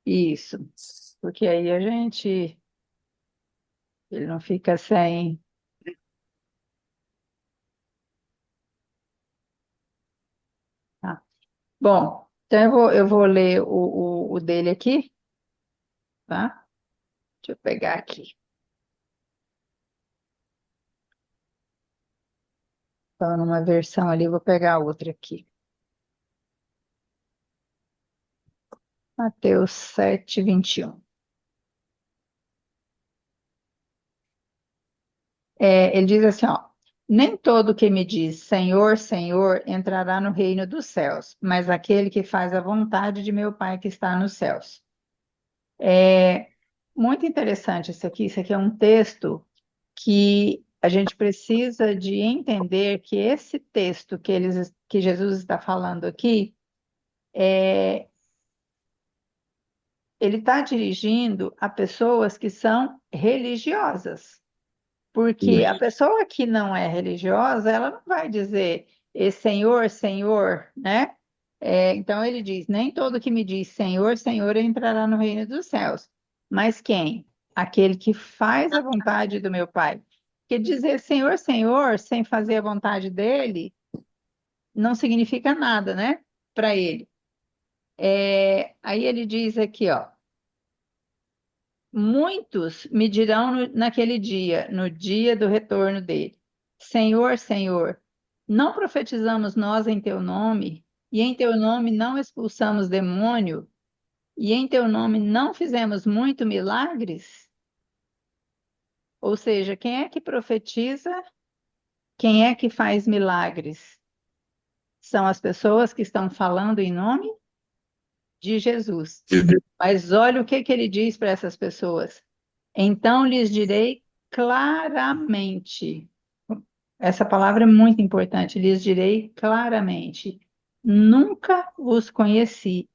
Isso, porque aí ele não fica sem. Tá. Bom, então eu vou ler o dele aqui, tá? Deixa eu pegar aqui. Estou numa versão ali, vou pegar outra aqui. Mateus 7:21. Ele diz assim, ó, nem todo que me diz Senhor, Senhor entrará no reino dos céus, mas aquele que faz a vontade de meu Pai que está nos céus. É muito interessante isso aqui. Isso aqui é um texto que a gente precisa de entender que esse texto que Jesus está falando aqui, ele está dirigindo a pessoas que são religiosas. Porque a Isso. pessoa que não é religiosa, ela não vai dizer Senhor, Senhor, né? Então ele diz: nem todo que me diz Senhor, Senhor entrará no reino dos céus. Mas quem? Aquele que faz a vontade do meu Pai. Porque dizer Senhor, Senhor, sem fazer a vontade dele, não significa nada, né? Para ele. Aí ele diz aqui, ó. Muitos me dirão naquele dia, no dia do retorno dele: Senhor, Senhor, não profetizamos nós em teu nome, e em teu nome não expulsamos demônio, e em teu nome não fizemos muito milagres? Ou seja, quem é que profetiza? Quem é que faz milagres? São as pessoas que estão falando em nome de Jesus. Mas olha o que ele diz para essas pessoas. Então lhes direi claramente. Essa palavra é muito importante. Lhes direi claramente: nunca vos conheci.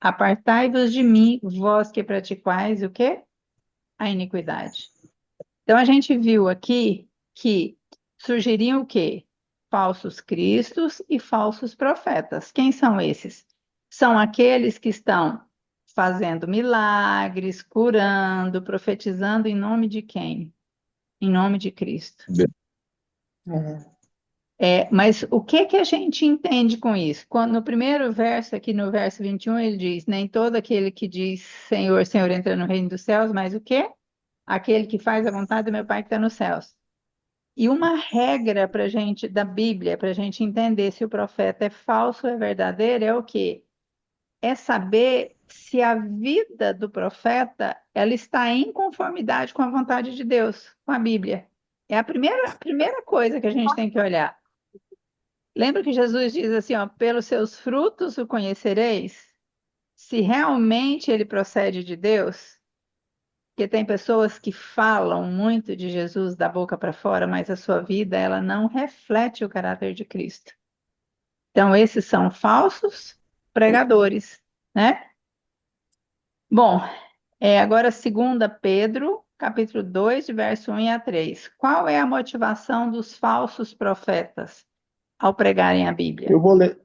Apartai-vos de mim, vós que praticais o quê? A iniquidade. Então a gente viu aqui que surgiriam o quê? Falsos cristos e falsos profetas. Quem são esses? São aqueles que estão fazendo milagres, curando, profetizando em nome de quem? Em nome de Cristo. É. Mas o que que a gente entende com isso? Quando, no primeiro verso, aqui no verso 21, ele diz: nem todo aquele que diz Senhor, Senhor entra no reino dos céus, mas o quê? Aquele que faz a vontade do meu Pai que está nos céus. E uma regra para gente da Bíblia, para a gente entender se o profeta é falso ou é verdadeiro, é o quê? É saber se a vida do profeta ela está em conformidade com a vontade de Deus, com a Bíblia. É a primeira coisa que a gente tem que olhar. Lembra que Jesus diz assim, ó, pelos seus frutos o conhecereis? Se realmente ele procede de Deus, porque tem pessoas que falam muito de Jesus da boca para fora, mas a sua vida ela não reflete o caráter de Cristo. Então esses são falsos pregadores, né? Bom, agora 2 Pedro, capítulo 2, de verso 1 a 3. Qual é a motivação dos falsos profetas ao pregarem a Bíblia? Eu vou ler,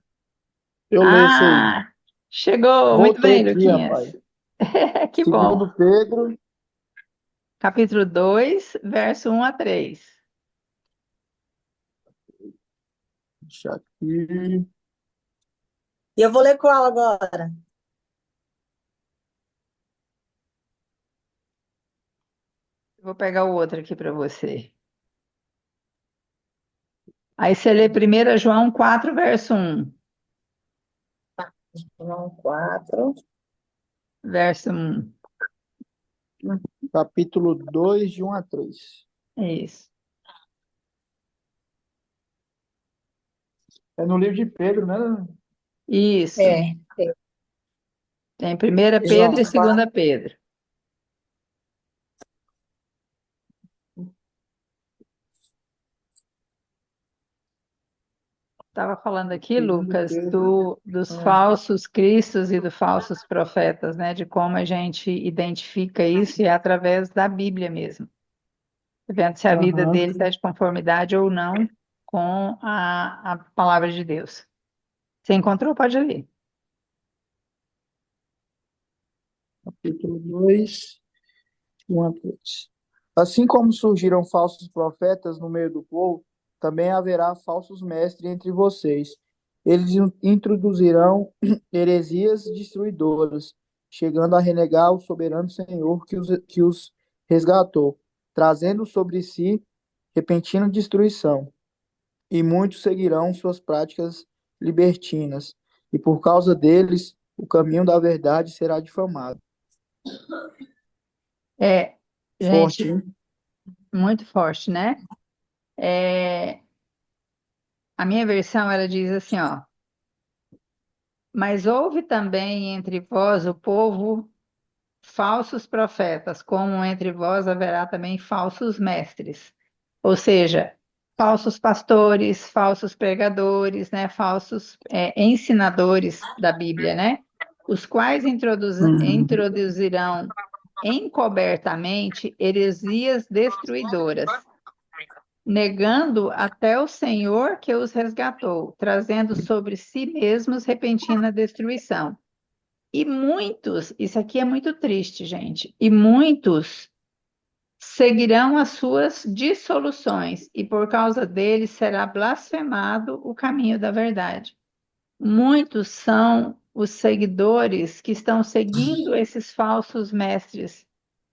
eu leio isso aí. Ah, chegou! Muito Voltei bem, aqui, Luquinhas. rapaz. Que bom. Segundo Pedro, Capítulo 2, verso 1 a 3. deixa aqui. E eu vou ler qual agora? Vou pegar o outro aqui para você. Aí você lê 1 João 4, verso 1. João 4. Verso 1. Capítulo 2 de 1 a 3. É isso. É no livro de Pedro, né? Isso. É, Tem 1 João Pedro e 4. 2 Pedro. Estava falando aqui, Segundo Lucas, Pedro. dos Ah, falsos cristos e dos falsos profetas, né? De como a gente identifica isso e é através da Bíblia mesmo. Vendo se a vida aham. dele está de conformidade ou não com a palavra de Deus. Você encontrou? Pode ler. capítulo 2, 1 a 3. Assim como surgiram falsos profetas no meio do povo, também haverá falsos mestres entre vocês. Eles introduzirão heresias destruidoras, chegando a renegar o soberano Senhor que os resgatou, trazendo sobre si repentina destruição. E muitos seguirão suas práticas libertinas, e por causa deles o caminho da verdade será difamado. É, Forte, gente, hein? muito forte, né? É, a minha versão, ela diz assim, ó. Mas houve também entre vós, o povo, falsos profetas, como entre vós haverá também falsos mestres. Ou seja, falsos pastores, falsos pregadores, né? Falsos ensinadores da Bíblia, né? Os quais Uhum. introduzirão encobertamente heresias destruidoras, negando até o Senhor que os resgatou, trazendo sobre si mesmos repentina destruição. E muitos, isso aqui é muito triste, gente, e muitos seguirão as suas dissoluções, e por causa deles será blasfemado o caminho da verdade. Muitos são os seguidores que estão seguindo esses falsos mestres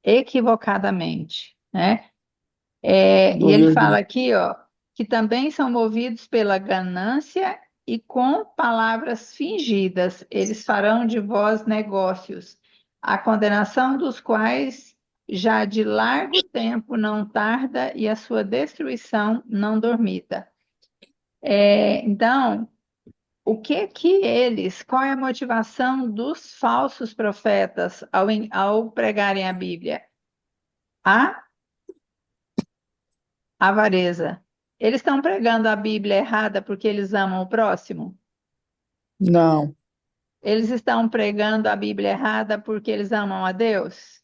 equivocadamente, né? E ele fala aqui, ó, que também são movidos pela ganância e com palavras fingidas, eles farão de vós negócios, a condenação dos quais já de largo tempo não tarda e a sua destruição não dormita. Então, o que que eles, qual é a motivação dos falsos profetas ao pregarem a Bíblia? A avareza. Eles estão pregando a Bíblia errada porque eles amam o próximo? Não, Eles estão pregando a Bíblia errada porque eles amam a Deus?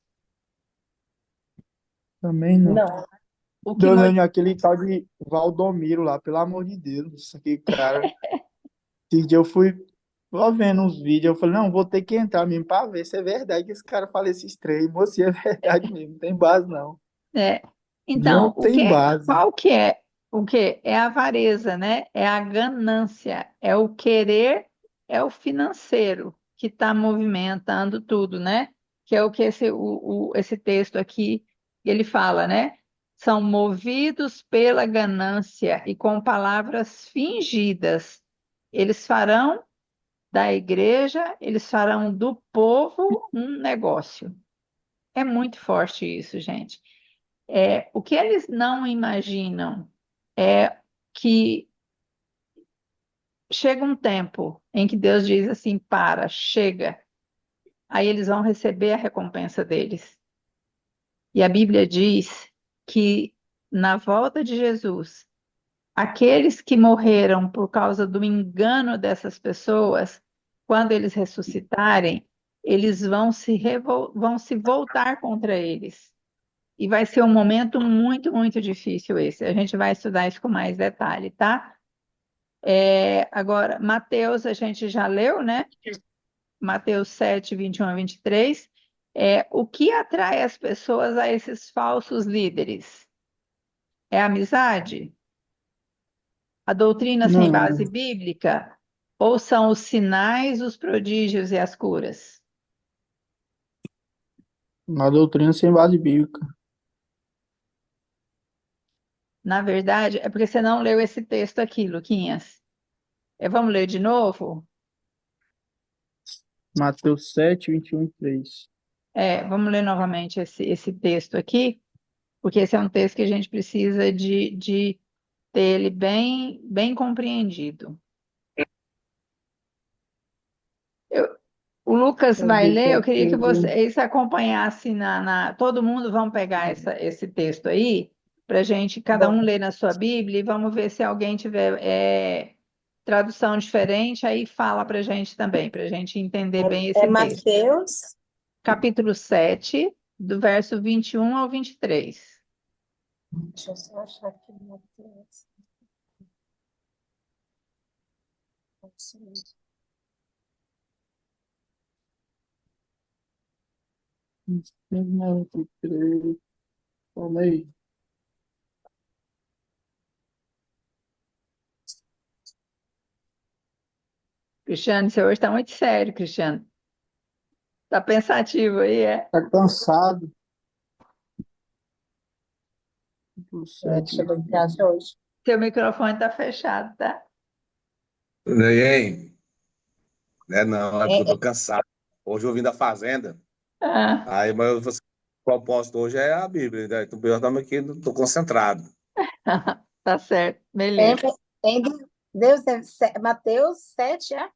também não. Não. O que mo- Dona, aquele tal de Valdomiro lá, pelo amor de Deus, isso aqui, cara. Esse dia eu fui só vendo uns vídeos, eu falei, não, vou ter que entrar mesmo pra ver se é verdade que esse cara fala esses três. Moça, é verdade mesmo, não tem base não. é, Não então, tem base. qual que é? O que? É a avareza, né? É a ganância, é o querer, é o financeiro que está movimentando tudo, né? Que é o que esse texto aqui ele fala, né? São movidos pela ganância e com palavras fingidas. Eles farão da igreja, eles farão do povo um negócio. É muito forte isso, gente. O que eles não imaginam é que chega um tempo em que Deus diz assim: para, chega. Aí eles vão receber a recompensa deles. E a Bíblia diz que na volta de Jesus, aqueles que morreram por causa do engano dessas pessoas, quando eles ressuscitarem, eles vão se voltar contra eles. E vai ser um momento muito, muito difícil esse. A gente vai estudar isso com mais detalhe, tá? Agora, Mateus, a gente já leu, né? Mateus 7, 21 a 23. O que atrai as pessoas a esses falsos líderes? É a amizade? A doutrina sem base Não, bíblica? Ou são os sinais, os prodígios e as curas? uma doutrina sem base bíblica. Na verdade, é porque você não leu esse texto aqui, Luquinhas. Vamos ler de novo? Mateus 7, 21 e 3. Vamos ler novamente esse texto aqui, porque esse é um texto que a gente precisa de ter ele bem, bem compreendido. O Lucas vai Deixa ler, eu eu queria que ver. vocês acompanhassem todo mundo vão pegar esse texto aí, para gente, cada um ler na sua Bíblia, e vamos ver se alguém tiver tradução diferente, aí fala para a gente também, para a gente entender bem É esse texto. Mateus, Capítulo 7, do verso 21 ao 23. deixa eu só achar aqui Mateus. Calma aí. Cristiano, você hoje está muito sério, Cristiano. Tá pensativo aí, é? Tá cansado. Deixa eu 7. ver o que acha hoje. Seu microfone tá fechado, tá? E aí? É, não, é porque eu É, tô cansado. Hoje eu vim da fazenda, Ah, aí, mas o propósito hoje é a Bíblia, né? Então eu também aqui, não tô concentrado. tá certo, tem, beleza. tem Deus é Mateus 7, é?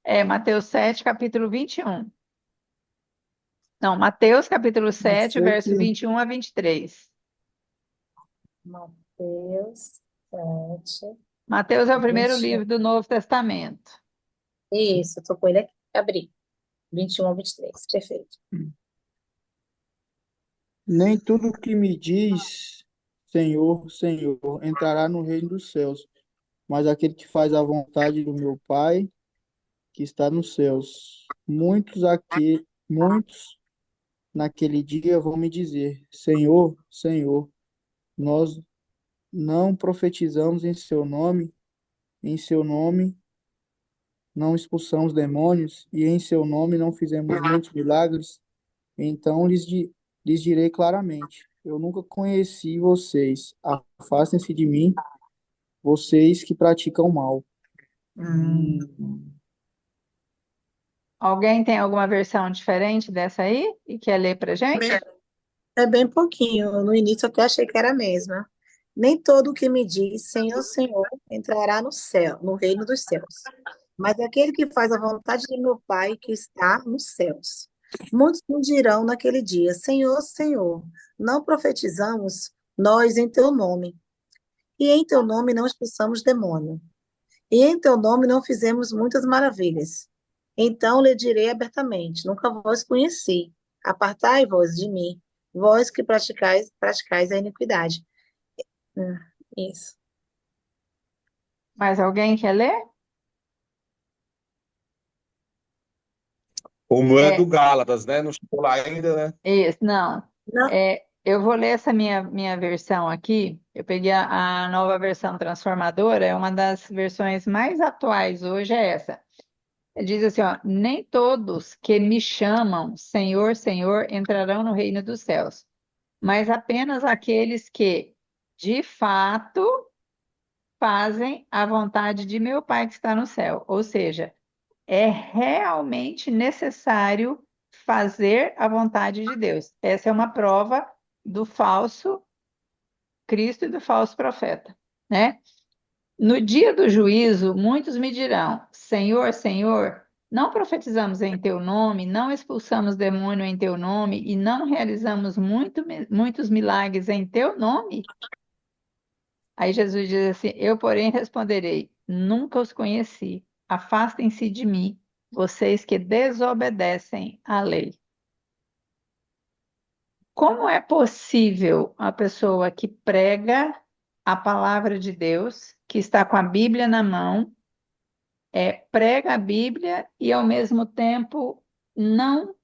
É Mateus 7, capítulo 21. Não, Mateus capítulo Eu 7, sei verso que 21 a 23. Mateus 7, Mateus é o primeiro 21. livro do Novo Testamento. Isso, eu tô com ele aqui. Abri. 21 a 23. Perfeito. nem tudo que me diz Senhor, Senhor, entrará no reino dos céus, mas aquele que faz a vontade do meu Pai que está nos céus. Muitos naquele dia vão me dizer: Senhor, Senhor, nós não profetizamos em seu nome não expulsamos demônios, e em seu nome não fizemos muitos milagres. Então lhes direi claramente: eu nunca conheci vocês. Afastem-se de mim, vocês que praticam mal. Hum. Alguém tem alguma versão diferente dessa aí e quer ler pra gente? É bem pouquinho. No início eu até achei que era a mesma. Nem todo o que me diz Senhor, Senhor entrará no céu, no reino dos céus, mas aquele que faz a vontade de meu Pai que está nos céus. Muitos me dirão naquele dia: Senhor, Senhor, não profetizamos nós em teu nome, e em teu nome não expulsamos demônio, e em teu nome não fizemos muitas maravilhas. Então lhe direi abertamente: nunca vos conheci. Apartai-vos de mim, vós que praticais a iniquidade. Hum, isso. Mais alguém quer ler? O meu é do É, Gálatas, né? Não chegou lá ainda, né? isso, não. Não, Eu vou ler essa minha versão aqui. Eu peguei a nova versão transformadora, é uma das versões mais atuais hoje, é essa. Diz assim, ó, nem todos que me chamam Senhor, Senhor entrarão no reino dos céus, mas apenas aqueles que, de fato, fazem a vontade de meu Pai que está no céu. Ou seja, é realmente necessário fazer a vontade de Deus. Essa é uma prova do falso Cristo e do falso profeta, né? No dia do juízo, muitos me dirão: Senhor, Senhor, não profetizamos em teu nome, não expulsamos demônio em teu nome e não realizamos muitos milagres em teu nome? Aí Jesus diz assim: Eu, porém, responderei: Nunca os conheci. Afastem-se de mim, vocês que desobedecem à lei. Como é possível a pessoa que prega a palavra de Deus, que está com a Bíblia na mão, prega a Bíblia e, ao mesmo tempo, não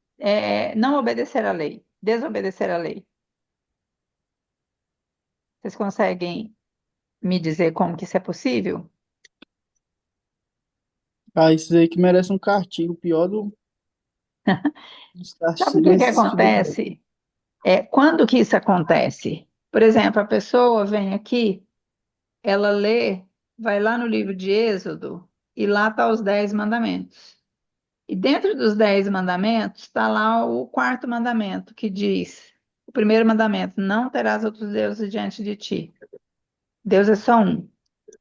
obedecer à lei, desobedecer à lei? Vocês conseguem me dizer como que isso é possível? Ah, esses aí que merecem um castigo. O pior dos Sabe o castigos que é que esses filhos da... acontece? Quando que isso acontece? Por exemplo, a pessoa vem aqui, ela lê, vai lá no livro de Êxodo e lá está os 10 mandamentos. E dentro dos 10 mandamentos está lá o quarto mandamento, que diz, o primeiro mandamento, não terás outros deuses diante de ti. Deus é só um.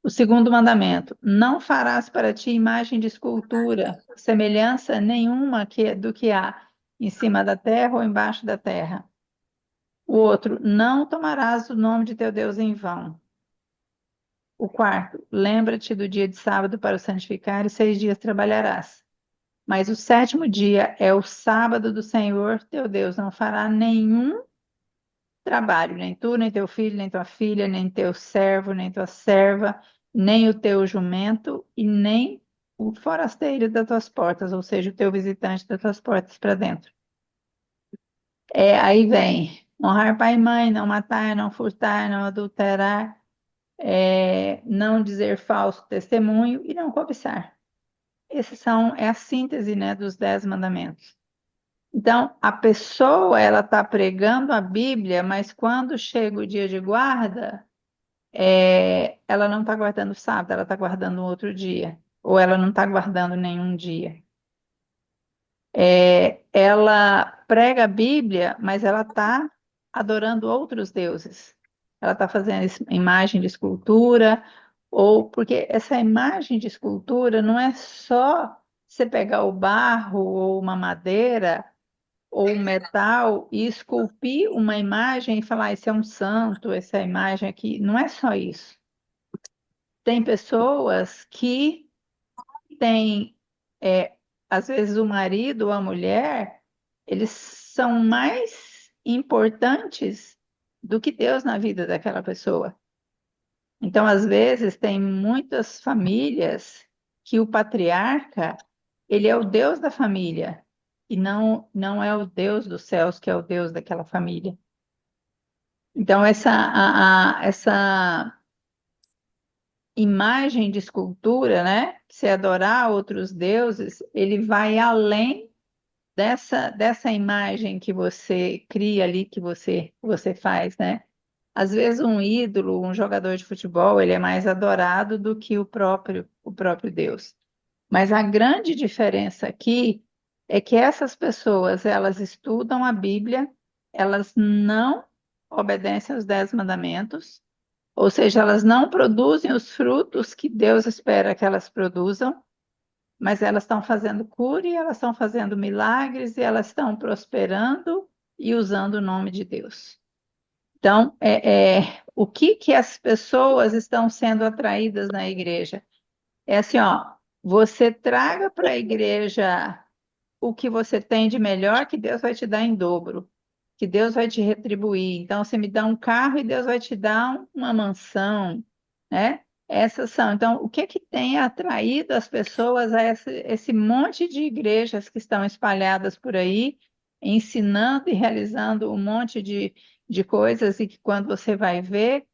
O segundo mandamento, não farás para ti imagem de escultura, semelhança nenhuma do que há em cima da terra ou embaixo da terra. O outro, não tomarás o nome de teu Deus em vão. O quarto, lembra-te do dia de sábado para o santificar e 6 dias trabalharás. Mas o sétimo dia é o sábado do Senhor teu Deus. Não fará nenhum trabalho, nem tu, nem teu filho, nem tua filha, nem teu servo, nem tua serva, nem o teu jumento e nem o forasteiro das tuas portas, ou seja, o teu visitante das tuas portas para dentro. Aí vem honrar pai e mãe, não matar, não furtar, não adulterar, não dizer falso testemunho e não cobiçar. É a síntese, né, dos 10 mandamentos. Então, a pessoa, ela está pregando a Bíblia, mas quando chega o dia de guarda, ela não está guardando o sábado, ela está guardando um outro dia. Ou ela não está guardando nenhum dia. Ela prega a Bíblia, mas ela está adorando outros deuses. Ela está fazendo imagem de escultura, ou porque essa imagem de escultura não é só você pegar o barro ou uma madeira ou um metal e esculpir uma imagem e falar, esse é um santo, essa imagem aqui. Não é só isso. Tem pessoas que têm, às vezes, o marido ou a mulher, eles são mais importantes do que Deus na vida daquela pessoa. Então, às vezes, tem muitas famílias que o patriarca, ele é o Deus da família e não é o Deus dos céus, que é o Deus daquela família. Então, essa imagem de escultura, né? Se adorar outros deuses, ele vai além dessa imagem que você cria ali, que você faz, né? Às vezes um ídolo, um jogador de futebol, ele é mais adorado do que o próprio Deus. Mas a grande diferença aqui é que essas pessoas, elas estudam a Bíblia, elas não obedecem aos 10 mandamentos, ou seja, elas não produzem os frutos que Deus espera que elas produzam, mas elas estão fazendo cura, e elas estão fazendo milagres, e elas estão prosperando e usando o nome de Deus. Então, o que as pessoas estão sendo atraídas na igreja? É assim, ó, você traga para a igreja o que você tem de melhor, que Deus vai te dar em dobro, que Deus vai te retribuir. Então, você me dá um carro e Deus vai te dar uma mansão, né? Essas são. Então, o que que tem atraído as pessoas a esse monte de igrejas que estão espalhadas por aí, ensinando e realizando um monte de coisas, e que quando você vai ver,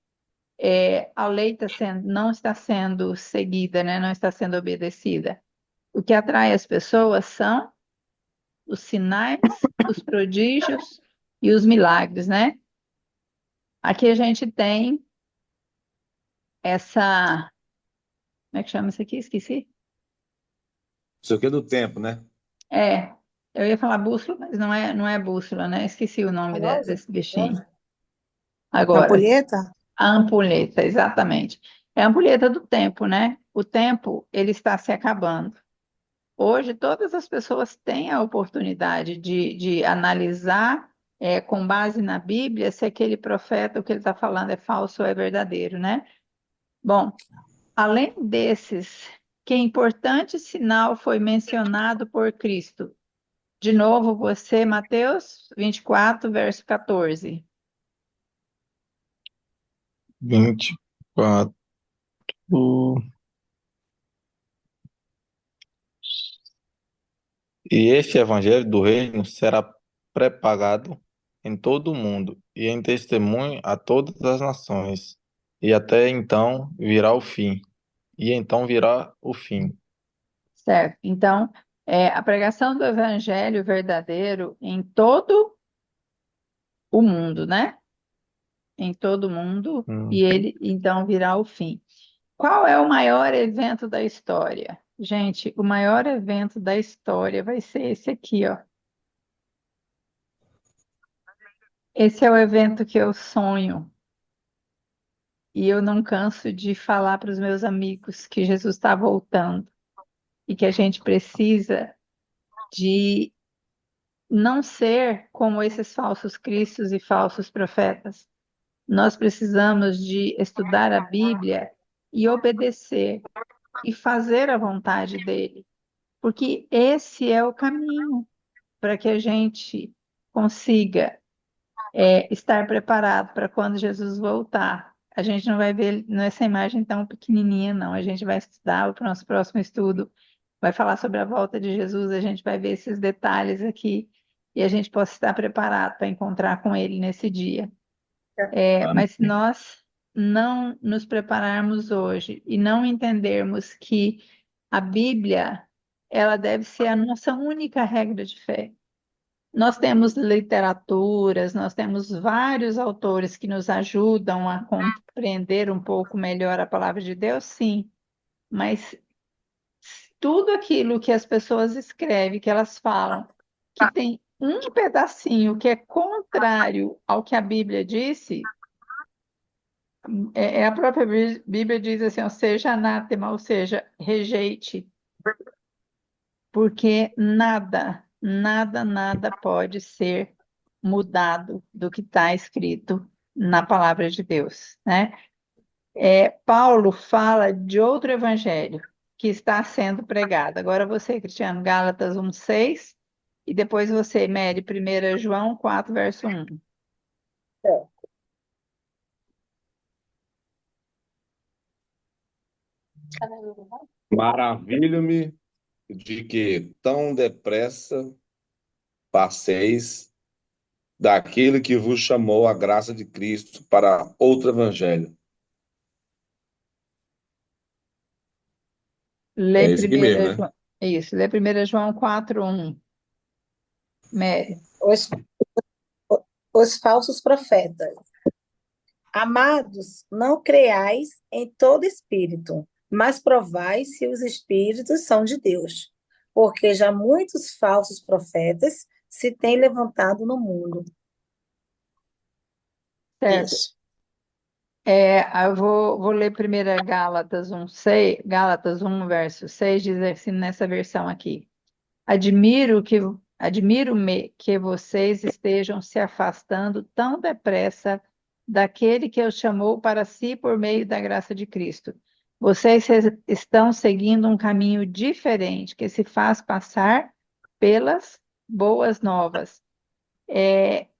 a lei não está sendo seguida, né? Não está sendo obedecida. O que atrai as pessoas são os sinais, os prodígios e os milagres, né? Aqui a gente tem essa. Como é que chama isso aqui? Esqueci. Isso aqui é do tempo, né? É, eu ia falar bússola, mas não é bússola, né? Esqueci o nome Relógio? desse bichinho. Agora, Ampulheta? a ampulheta, exatamente. É a ampulheta do tempo, né? O tempo, ele está se acabando. Hoje, todas as pessoas têm a oportunidade de analisar, com base na Bíblia, se aquele profeta, o que ele está falando é falso ou é verdadeiro, né? Bom, além desses, que importante sinal foi mencionado por Cristo? De novo, você, Mateus 24, verso 14. 24. E este evangelho do reino será propagado em todo o mundo e em testemunho a todas as nações. E até então virá o fim. E então virá o fim. Certo? Então, a pregação do evangelho verdadeiro em todo o mundo, né? Em todo o mundo, e Hum. ele então virá o fim. Qual é o maior evento da história? Gente, o maior evento da história vai ser esse aqui, ó. Esse é o evento que eu sonho. E eu não canso de falar para os meus amigos que Jesus está voltando e que a gente precisa de não ser como esses falsos cristos e falsos profetas. Nós precisamos de estudar a Bíblia e obedecer e fazer a vontade dele, porque esse é o caminho para que a gente consiga, estar preparado para quando Jesus voltar. A gente não vai ver nessa imagem tão pequenininha, não. A gente vai estudar o nosso próximo estudo, vai falar sobre a volta de Jesus, a gente vai ver esses detalhes aqui. e a gente possa estar preparado para encontrar com Ele nesse dia. Amém. Mas se nós não nos prepararmos hoje e não entendermos que a Bíblia, ela deve ser a nossa única regra de fé. Nós temos literaturas, nós temos vários autores que nos ajudam a compreender um pouco melhor a palavra de Deus, sim, mas tudo aquilo que as pessoas escrevem, que elas falam, que tem um pedacinho que é contrário ao que a Bíblia disse, a própria Bíblia diz assim, ó, seja anátema, ou seja, rejeite, porque nada pode ser mudado do que está escrito na palavra de Deus, né? Paulo fala de outro evangelho que está sendo pregado. Agora você, Cristiano, Gálatas 1:6, e depois você, Mary, 1 João 4, verso 1. Maravilho-me de que tão depressa passeis daquele que vos chamou a graça de Cristo para outro evangelho. Lê É esse aqui mesmo, 1 né? João, isso, lê 1 João 4:1, Mary. Os, os falsos profetas. Amados, não creais em todo espírito, mas provai se os espíritos são de Deus, porque já muitos falsos profetas se têm levantado no mundo. Certo. Isso. Eu vou ler 1 Gálatas 1:6, Gálatas 1, verso 6, diz assim nessa versão aqui. Admiro-me que vocês estejam se afastando tão depressa daquele que os chamou para si por meio da graça de Cristo. Vocês estão seguindo um caminho diferente que se faz passar pelas boas novas.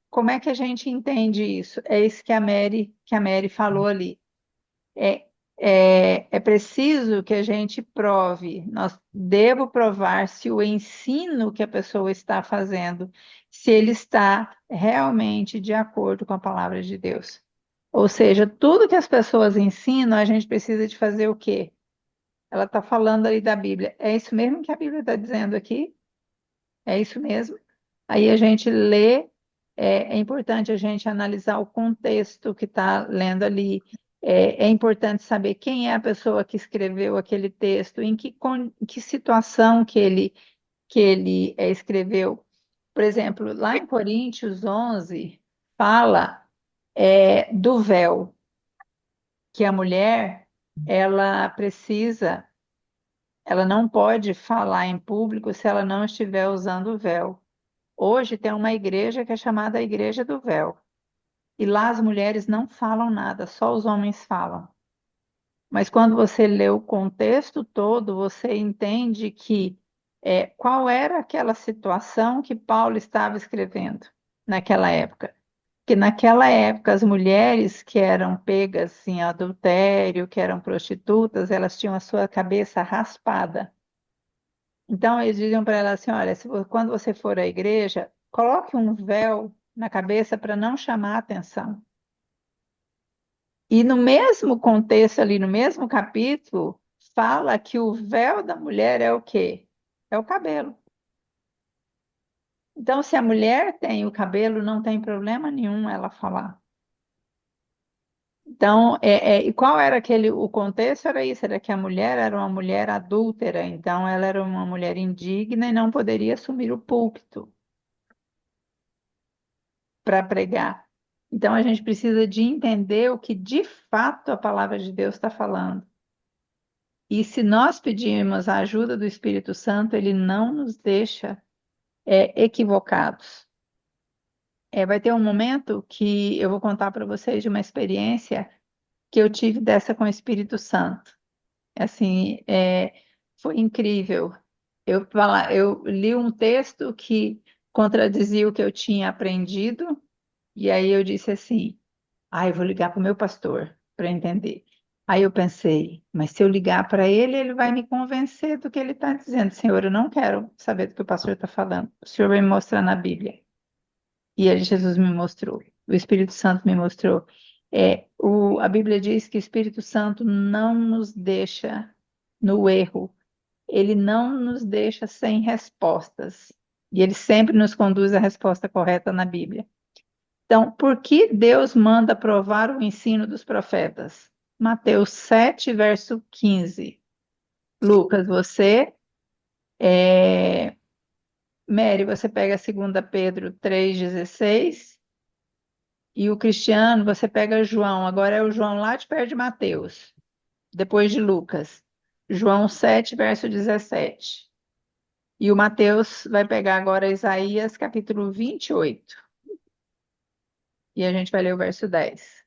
Como é que a gente entende isso? É isso que a Mary falou ali. É, é preciso que a gente prove, nós devo provar se o ensino que a pessoa está fazendo, se ele está realmente de acordo com a palavra de Deus. Ou seja, tudo que as pessoas ensinam, a gente precisa de fazer o quê? Ela está falando ali da Bíblia. É isso mesmo que a Bíblia está dizendo aqui? É isso mesmo? Aí a gente lê, é importante a gente analisar o contexto que está lendo ali. É importante saber quem é a pessoa que escreveu aquele texto, em que situação que ele escreveu. Por exemplo, lá em Coríntios 11, fala do véu, que a mulher, ela precisa, ela não pode falar em público se ela não estiver usando o véu. Hoje tem uma igreja que é chamada a Igreja do Véu. E lá as mulheres não falam nada, só os homens falam. Mas quando você lê o contexto todo, você entende que qual era aquela situação que Paulo estava escrevendo naquela época. Que naquela época as mulheres que eram pegas em adultério, que eram prostitutas, elas tinham a sua cabeça raspada. Então, eles diziam para ela assim: olha, quando você for à igreja, coloque um véu na cabeça para não chamar a atenção. E no mesmo contexto, ali no mesmo capítulo, fala que o véu da mulher é o quê? É o cabelo. Então, se a mulher tem o cabelo, não tem problema nenhum ela falar. Então, e qual era o contexto? Era isso, era que a mulher era uma mulher adúltera, então ela era uma mulher indigna e não poderia assumir o púlpito para pregar. Então a gente precisa de entender o que de fato a palavra de Deus está falando. E se nós pedirmos a ajuda do Espírito Santo, ele não nos deixa equivocados. Vai ter um momento que eu vou contar para vocês de uma experiência que eu tive dessa com o Espírito Santo. Assim, foi incrível. Eu li um texto que contradizia o que eu tinha aprendido, e aí eu disse assim: eu vou ligar para o meu pastor para entender. Aí eu pensei, mas se eu ligar para ele, ele vai me convencer do que ele está dizendo. Senhor, eu não quero saber do que o pastor está falando. O Senhor vai me mostrar na Bíblia. E aí Jesus me mostrou, o Espírito Santo me mostrou. A Bíblia diz que o Espírito Santo não nos deixa no erro, ele não nos deixa sem respostas. E ele sempre nos conduz à resposta correta na Bíblia. Então, por que Deus manda provar o ensino dos profetas? Mateus 7, verso 15. Lucas, Mary, você pega 2 Pedro 3,16. E o Cristiano, você pega João. Agora é o João lá de perto de Mateus, depois de Lucas. João 7, verso 17. E o Mateus vai pegar agora Isaías, capítulo 28. E a gente vai ler o verso 10.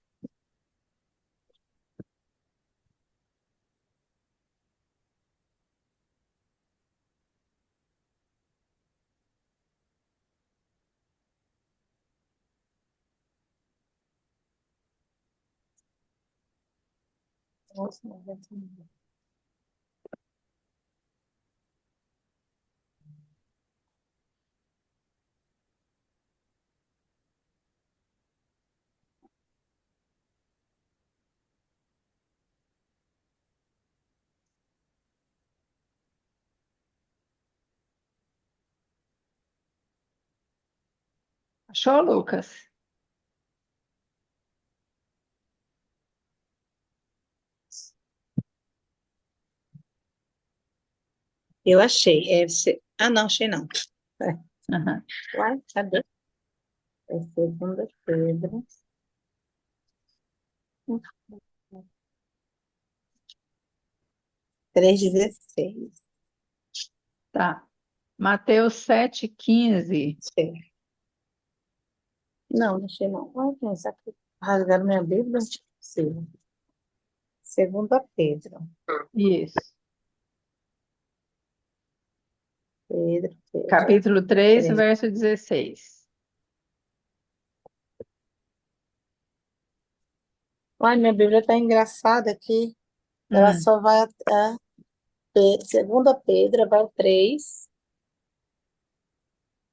Nossa, Achou, Lucas? eu achei. Ah, não, achei não. Aham. Uai, cadê? É 2 Pedro 3,16. Tá. Mateus 7,15. Achei. Não, não achei não. Ai, pensa que rasgaram minha Bíblia. Sim. 2 Pedro. Isso. Pedro. Capítulo 3, 3. verso 16. Ai, minha Bíblia tá engraçada aqui. Ela Hum, só vai até 2 Pedro, vai 3.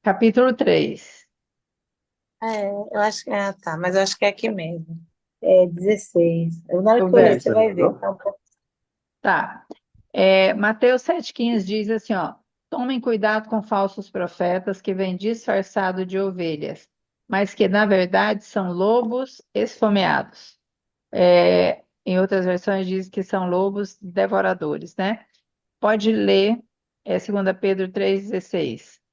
capítulo 3. Eu acho que tá, mas eu acho que é aqui mesmo. É 16. Na hora O que eu ler, você verso. vai ver. Tá um pouco. Tá. Mateus 7,15 diz assim, ó, tomem cuidado com falsos profetas que vêm disfarçado de ovelhas, mas que na verdade são lobos esfomeados. Em outras versões diz que são lobos devoradores, né? Pode ler, 2 Pedro 3,16.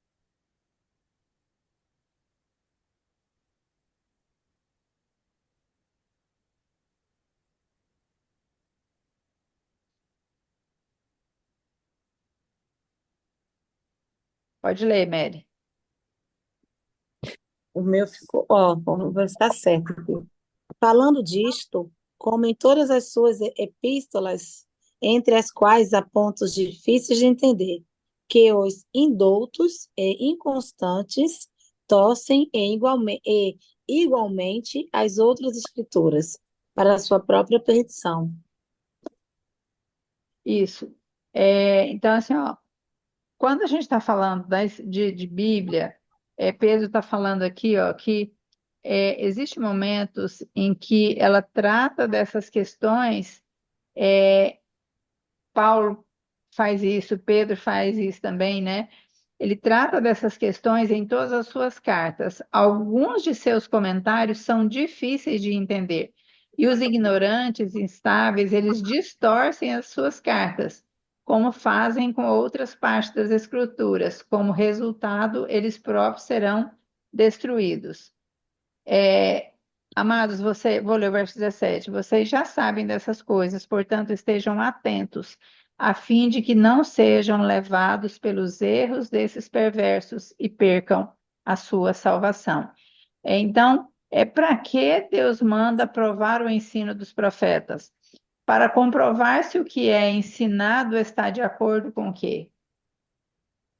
Pode ler, Mary. O meu ficou, ó, vamos ver se está certo aqui. Falando disto, como em todas as suas epístolas, entre as quais há pontos difíceis de entender, que os indoutos e inconstantes torcem igualmente as outras escrituras, para a sua própria perdição. Isso. Então, assim, ó, quando a gente está falando de Bíblia, Pedro está falando aqui, ó, que existem momentos em que ela trata dessas questões. Paulo faz isso, Pedro faz isso também, né? Ele trata dessas questões em todas as suas cartas. Alguns de seus comentários são difíceis de entender, e os ignorantes, instáveis, eles distorcem as suas cartas, como fazem com outras partes das Escrituras. Como resultado, eles próprios serão destruídos. Amados, vou ler o verso 17. Vocês já sabem dessas coisas, portanto, estejam atentos, a fim de que não sejam levados pelos erros desses perversos e percam a sua salvação. Então, para que Deus manda provar o ensino dos profetas? Para comprovar se o que é ensinado está de acordo com o quê?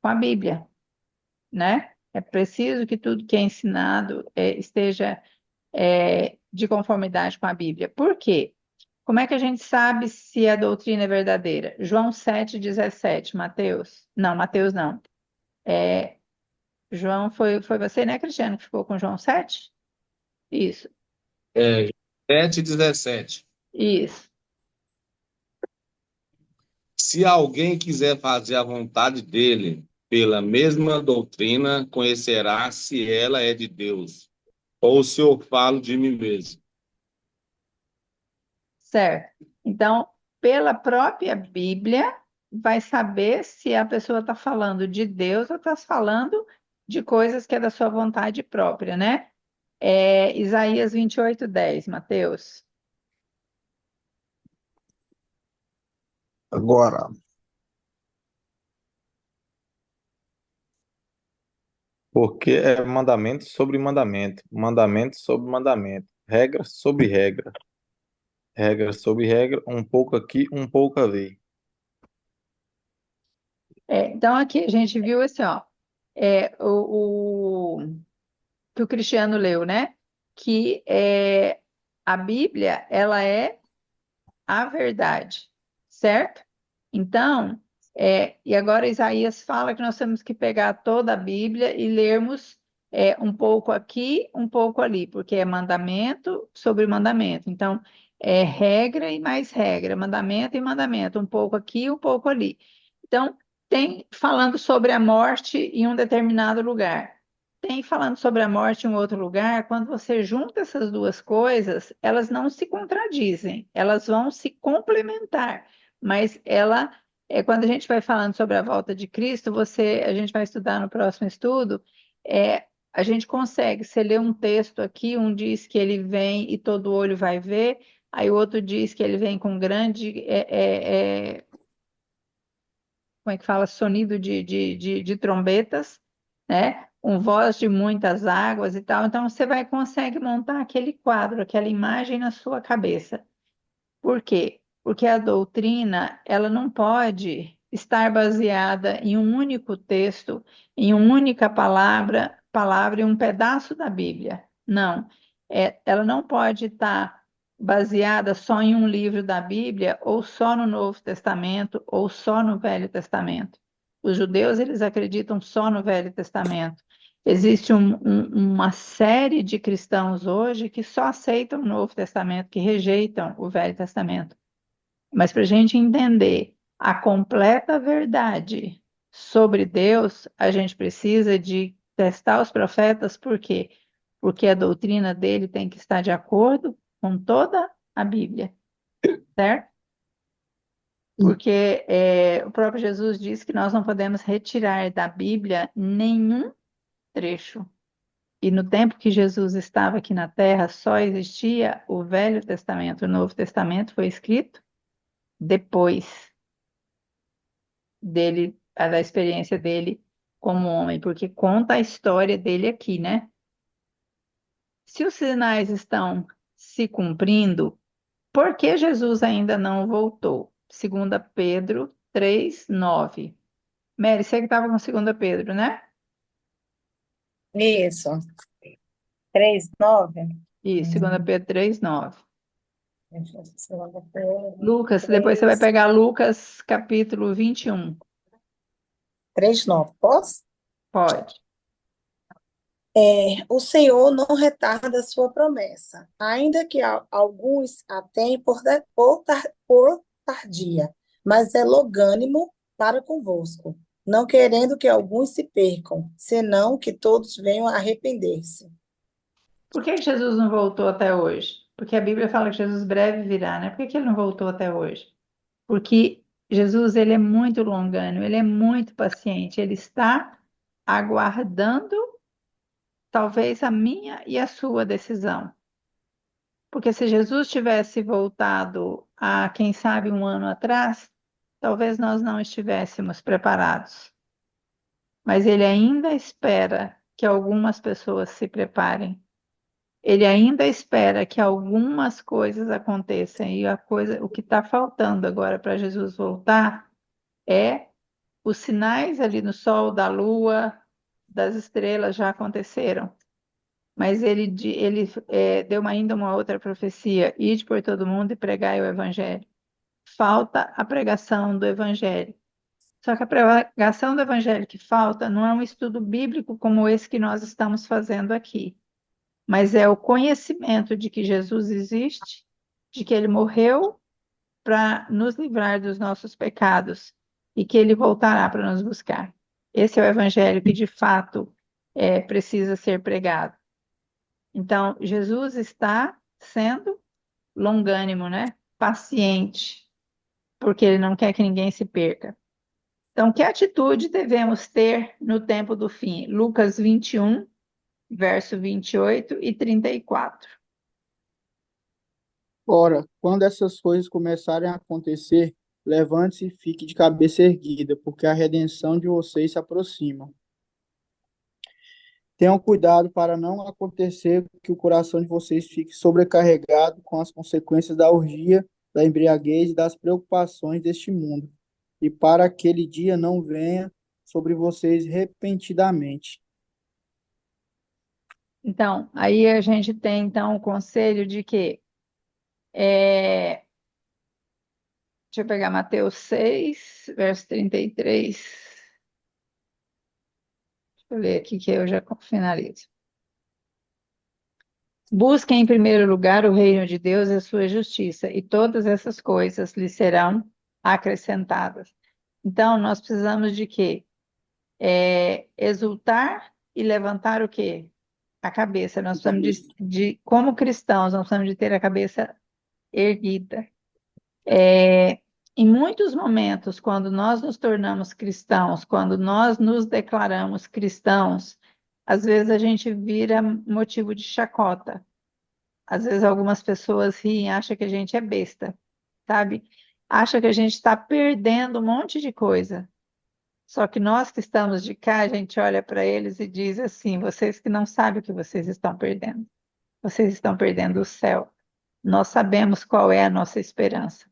Com a Bíblia, né? É preciso que tudo que é ensinado esteja de conformidade com a Bíblia. Por quê? Como é que a gente sabe se a doutrina é verdadeira? João 7,17, Mateus. Não, Mateus não. João foi você, né, Cristiano, que ficou com João 7? Isso, É, 7:17. isso. Se alguém quiser fazer a vontade dele, pela mesma doutrina, conhecerá se ela é de Deus, ou se eu falo de mim mesmo. Certo. Então, pela própria Bíblia, vai saber se a pessoa está falando de Deus ou está falando de coisas que é da sua vontade própria, né? Isaías 28:10, Mateus. Agora, porque é mandamento sobre mandamento sobre mandamento, regra sobre regra sobre regra, um pouco aqui, um pouco ali. Então, aqui a gente viu assim, ó, que o Cristiano leu, né? Que a Bíblia, ela é a verdade, certo? Então, e agora Isaías fala que nós temos que pegar toda a Bíblia e lermos um pouco aqui, um pouco ali, porque é mandamento sobre mandamento. Então, é regra e mais regra, mandamento e mandamento, um pouco aqui, um pouco ali. Então, tem falando sobre a morte em um determinado lugar. Tem falando sobre a morte em um outro lugar, quando você junta essas duas coisas, elas não se contradizem, elas vão se complementar. Mas quando a gente vai falando sobre a volta de Cristo, a gente vai estudar no próximo estudo, a gente consegue, você lê um texto aqui, um diz que ele vem e todo olho vai ver, aí o outro diz que ele vem com grande, como é que fala, sonido de trombetas, né? Com voz de muitas águas e tal. Então você consegue montar aquele quadro, aquela imagem na sua cabeça. Por quê? Porque a doutrina, ela não pode estar baseada em um único texto, em uma única palavra em um pedaço da Bíblia. Não. Ela não pode estar baseada só em um livro da Bíblia, ou só no Novo Testamento, ou só no Velho Testamento. Os judeus, eles acreditam só no Velho Testamento. Existe uma série de cristãos hoje que só aceitam o Novo Testamento, que rejeitam o Velho Testamento. Mas para a gente entender a completa verdade sobre Deus, a gente precisa de testar os profetas, por quê? Porque a doutrina dele tem que estar de acordo com toda a Bíblia, certo? Porque o próprio Jesus diz que nós não podemos retirar da Bíblia nenhum trecho. E no tempo que Jesus estava aqui na Terra, só existia o Velho Testamento. O Novo Testamento foi escrito depois dele, da experiência dele como homem, porque conta a história dele aqui, né? Se os sinais estão se cumprindo, por que Jesus ainda não voltou? Segunda Pedro 3:9. Mary, você que estava com segunda Pedro, né? Isso. 3:9. Isso, segunda Pedro 3:9. Deixa eu ver se eu vou pôr. Lucas, depois você vai 3, pegar Lucas capítulo 21. 3:9. Posso? Pode. O Senhor não retarda a sua promessa, ainda que alguns a tenham por tardia, mas é longânimo para convosco, não querendo que alguns se percam, senão que todos venham a arrepender-se. Por que Jesus não voltou até hoje? Porque a Bíblia fala que Jesus breve virá, né? Por que ele não voltou até hoje? Porque Jesus, ele é muito longânimo, ele é muito paciente, ele está aguardando talvez a minha e a sua decisão. Porque se Jesus tivesse voltado a, quem sabe, um ano atrás, talvez nós não estivéssemos preparados. Mas ele ainda espera que algumas pessoas se preparem. Ele ainda espera que algumas coisas aconteçam. E o que está faltando agora para Jesus voltar é os sinais ali no sol, da lua, das estrelas já aconteceram. Mas ele deu ainda uma outra profecia: ide por todo mundo e pregai o evangelho. Falta a pregação do evangelho. Só que a pregação do evangelho que falta não é um estudo bíblico como esse que nós estamos fazendo aqui, mas é o conhecimento de que Jesus existe, de que ele morreu para nos livrar dos nossos pecados e que ele voltará para nos buscar. Esse é o evangelho que de fato precisa ser pregado. Então, Jesus está sendo longânimo, né? Paciente, porque ele não quer que ninguém se perca. Então, que atitude devemos ter no tempo do fim? Lucas 21, verso 28 e 34. Ora, quando essas coisas começarem a acontecer, levante-se e fique de cabeça erguida, porque a redenção de vocês se aproxima. Tenham cuidado para não acontecer que o coração de vocês fique sobrecarregado com as consequências da orgia, da embriaguez e das preocupações deste mundo, e para aquele dia não venha sobre vocês repentinamente. Então, aí a gente tem então o conselho de que deixa eu pegar Mateus 6, verso 33. Deixa eu ler aqui que eu já finalizo. Busquem em primeiro lugar o reino de Deus e a sua justiça, e todas essas coisas lhe serão acrescentadas. Então, nós precisamos de quê? Exultar e levantar o quê? A cabeça. Nós precisamos como cristãos, nós precisamos de ter a cabeça erguida. Em muitos momentos, quando nós nos tornamos cristãos, quando nós nos declaramos cristãos, às vezes a gente vira motivo de chacota. Às vezes algumas pessoas riem, acham que a gente é besta, sabe? Acha que a gente está perdendo um monte de coisa. Só que nós que estamos de cá, a gente olha para eles e diz assim: vocês que não sabem o que vocês estão perdendo. Vocês estão perdendo o céu. Nós sabemos qual é a nossa esperança.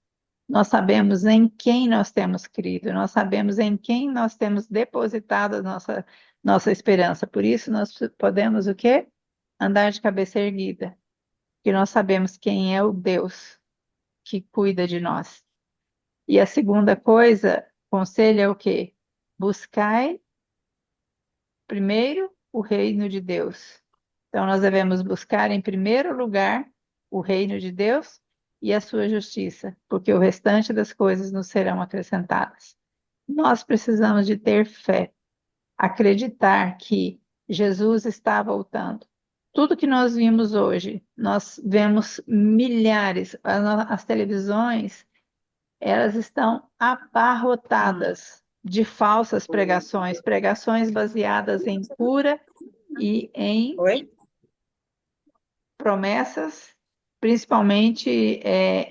Nós sabemos em quem nós temos crido. Nós sabemos em quem nós temos depositado a nossa esperança. Por isso nós podemos o quê? Andar de cabeça erguida. Porque nós sabemos quem é o Deus que cuida de nós. E a segunda coisa, conselho é o quê? Buscai primeiro o reino de Deus. Então, nós devemos buscar em primeiro lugar o reino de Deus e a sua justiça, porque o restante das coisas nos serão acrescentadas. Nós precisamos de ter fé, acreditar que Jesus está voltando. Tudo que nós vimos hoje, nós vemos milhares, as televisões, elas estão abarrotadas de falsas pregações, pregações baseadas em cura e em Oi? promessas, principalmente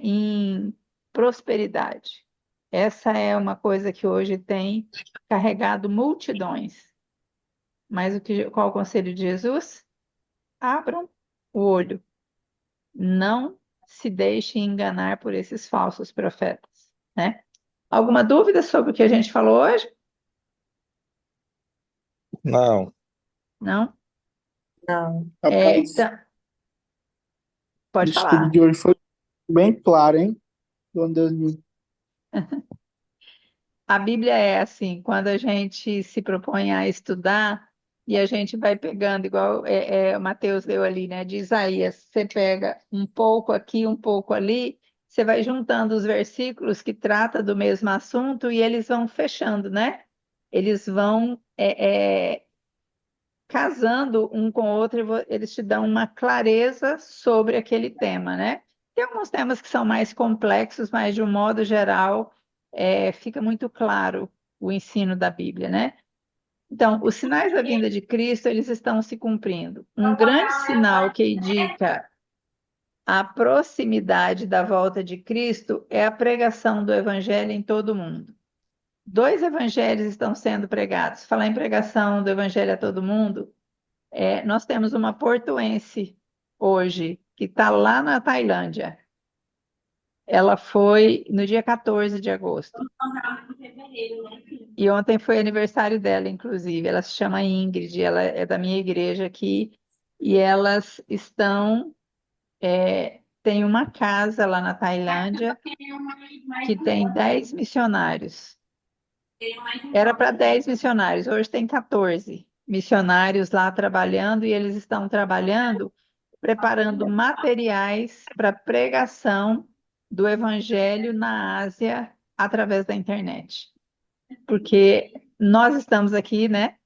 em prosperidade. Essa é uma coisa que hoje tem carregado multidões. Mas qual o conselho de Jesus? Abram o olho. Não se deixem enganar por esses falsos profetas, né? Alguma dúvida sobre o que a gente falou hoje? Não, Não? Não. Rapaz, Então, o pode estudo falar. de hoje foi bem claro, hein, dona Dani? A Bíblia é assim, quando a gente se propõe a estudar e a gente vai pegando, igual o Mateus deu ali, né, de Isaías, você pega um pouco aqui, um pouco ali, você vai juntando os versículos que trata do mesmo assunto e eles vão fechando, né? Eles vão casando um com o outro, eles te dão uma clareza sobre aquele tema, né? Tem alguns temas que são mais complexos, mas de um modo geral, fica muito claro o ensino da Bíblia, né? Então, os sinais da vinda de Cristo, eles estão se cumprindo. Um grande sinal que indica a proximidade da volta de Cristo é a pregação do Evangelho em todo o mundo. Dois evangelhos estão sendo pregados. Falar em pregação do Evangelho a todo mundo, nós temos uma portuense hoje que está lá na Tailândia. Ela foi no dia 14 de agosto. E ontem foi aniversário dela, inclusive. Ela se chama Ingrid, ela é da minha igreja aqui. E elas têm uma casa lá na Tailândia que tem 10 missionários. Era para 10 missionários, hoje tem 14 missionários lá trabalhando e eles estão trabalhando, preparando materiais para pregação do evangelho na Ásia através da internet. Porque nós estamos aqui, né,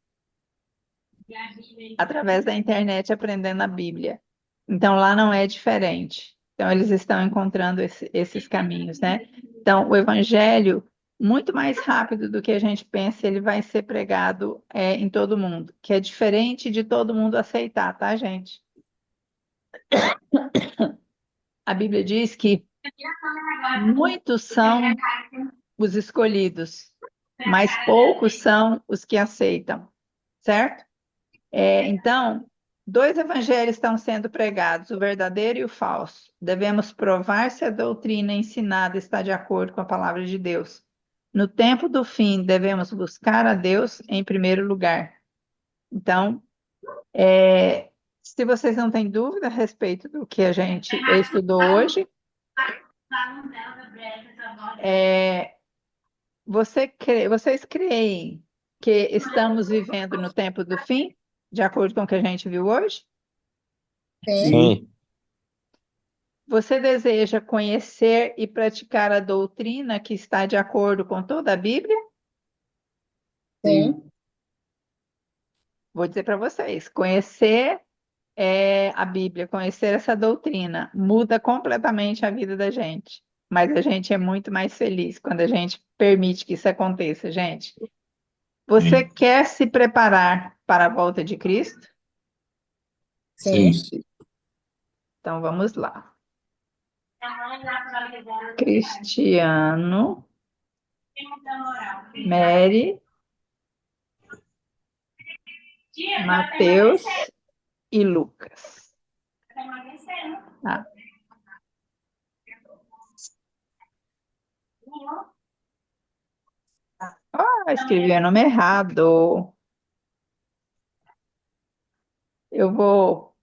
através da internet aprendendo a Bíblia. Então lá não é diferente. Então eles estão encontrando esses caminhos, né? Então o evangelho, muito mais rápido do que a gente pensa, ele vai ser pregado em todo mundo, que é diferente de todo mundo aceitar, tá, gente? A Bíblia diz que muitos são os escolhidos, mas poucos são os que aceitam, certo? Então, dois evangelhos estão sendo pregados, o verdadeiro e o falso. Devemos provar se a doutrina ensinada está de acordo com a palavra de Deus. No tempo do fim, devemos buscar a Deus em primeiro lugar. Então, se vocês não têm dúvida a respeito do que a gente estudou hoje, vocês creem que estamos vivendo no tempo do fim, de acordo com o que a gente viu hoje? Sim, Sim, Você deseja conhecer e praticar a doutrina que está de acordo com toda a Bíblia? sim. Vou dizer para vocês, conhecer a Bíblia, conhecer essa doutrina, muda completamente a vida da gente. Mas a gente é muito mais feliz quando a gente permite que isso aconteça, gente. Você quer se preparar para a volta de Cristo? Sim. Sim. Então vamos lá. Cristiano, Mary, Mateus e Lucas. Ah. Escrevi o nome errado. Eu vou.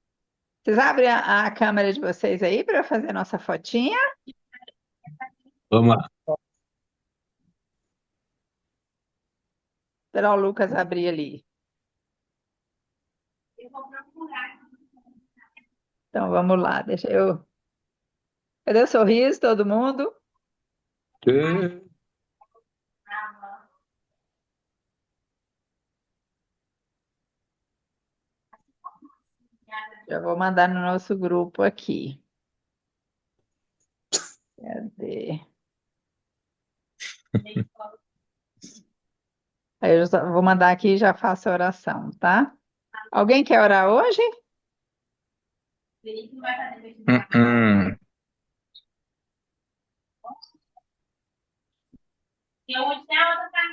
Vocês abrem a câmera de vocês aí para fazer nossa fotinha? Vamos lá. Esperar o Lucas abrir ali. Então vamos lá, deixa eu. Cadê o sorriso, todo mundo? Já vou mandar no nosso grupo aqui. Cadê? Aí eu vou mandar aqui e já faço a oração, tá? Alguém quer orar hoje? hum.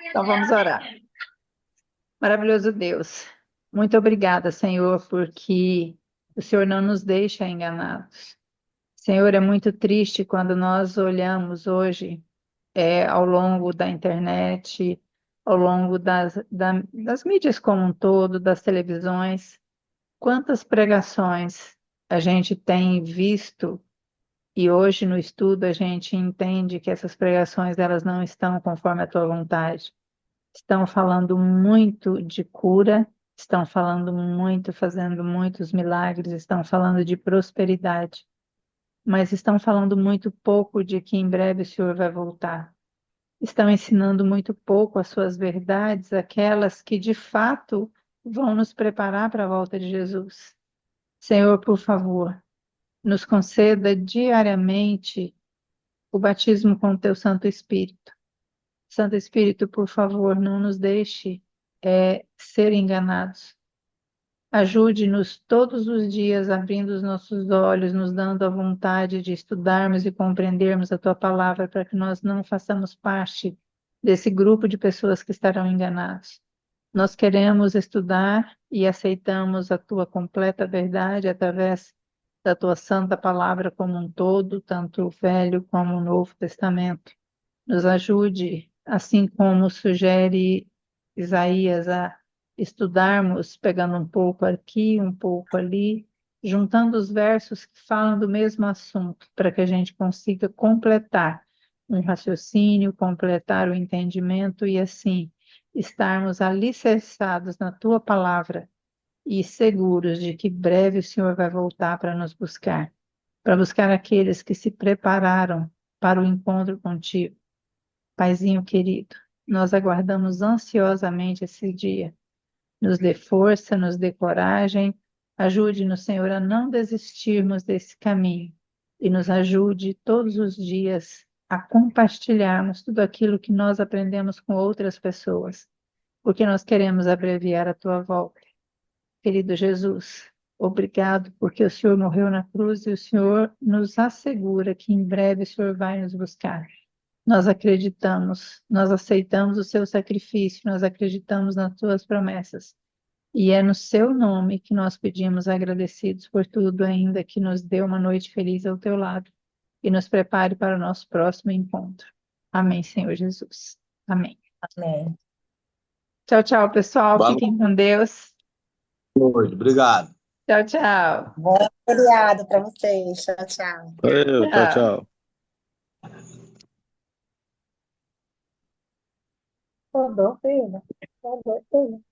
Então vamos orar. Maravilhoso Deus, muito obrigada, Senhor, porque o Senhor não nos deixa enganados. Senhor, é muito triste quando nós olhamos hoje, ao longo da internet, ao longo das mídias como um todo, das televisões, quantas pregações a gente tem visto e hoje no estudo a gente entende que essas pregações elas não estão conforme a tua vontade. Estão falando muito de cura, estão falando muito, fazendo muitos milagres, estão falando de prosperidade, mas estão falando muito pouco de que em breve o Senhor vai voltar. Estão ensinando muito pouco as suas verdades, aquelas que de fato vão nos preparar para a volta de Jesus. Senhor, por favor, nos conceda diariamente o batismo com o teu Santo Espírito. Santo Espírito, por favor, não nos deixe ser enganados. Ajude-nos todos os dias, abrindo os nossos olhos, nos dando a vontade de estudarmos e compreendermos a tua palavra, para que nós não façamos parte desse grupo de pessoas que estarão enganados. Nós queremos estudar e aceitamos a tua completa verdade através da tua santa palavra como um todo, tanto o Velho como o Novo Testamento. Nos ajude, assim como sugere Isaías, a estudarmos, pegando um pouco aqui, um pouco ali, juntando os versos que falam do mesmo assunto, para que a gente consiga completar um raciocínio, completar o entendimento e assim estarmos alicerçados na tua palavra e seguros de que breve o Senhor vai voltar para buscar aqueles que se prepararam para o encontro contigo. Paizinho querido, nós aguardamos ansiosamente esse dia. Nos dê força, nos dê coragem, ajude-nos, Senhor, a não desistirmos desse caminho e nos ajude todos os dias a compartilharmos tudo aquilo que nós aprendemos com outras pessoas, porque nós queremos abreviar a tua volta. Querido Jesus, obrigado porque o Senhor morreu na cruz e o Senhor nos assegura que em breve o Senhor vai nos buscar. Nós acreditamos, nós aceitamos o seu sacrifício, nós acreditamos nas tuas promessas. E é no seu nome que nós pedimos agradecidos por tudo, ainda que nos dê uma noite feliz ao teu lado e nos prepare para o nosso próximo encontro. Amém, Senhor Jesus. Amém. Amém. Tchau, tchau, pessoal. Boa Fiquem com Deus. noite, obrigado. Tchau, tchau. Bom feriado para vocês. Tchau, tchau. Valeu, tchau, Tchau. tchau. Rodou, filho. Rodou, filho.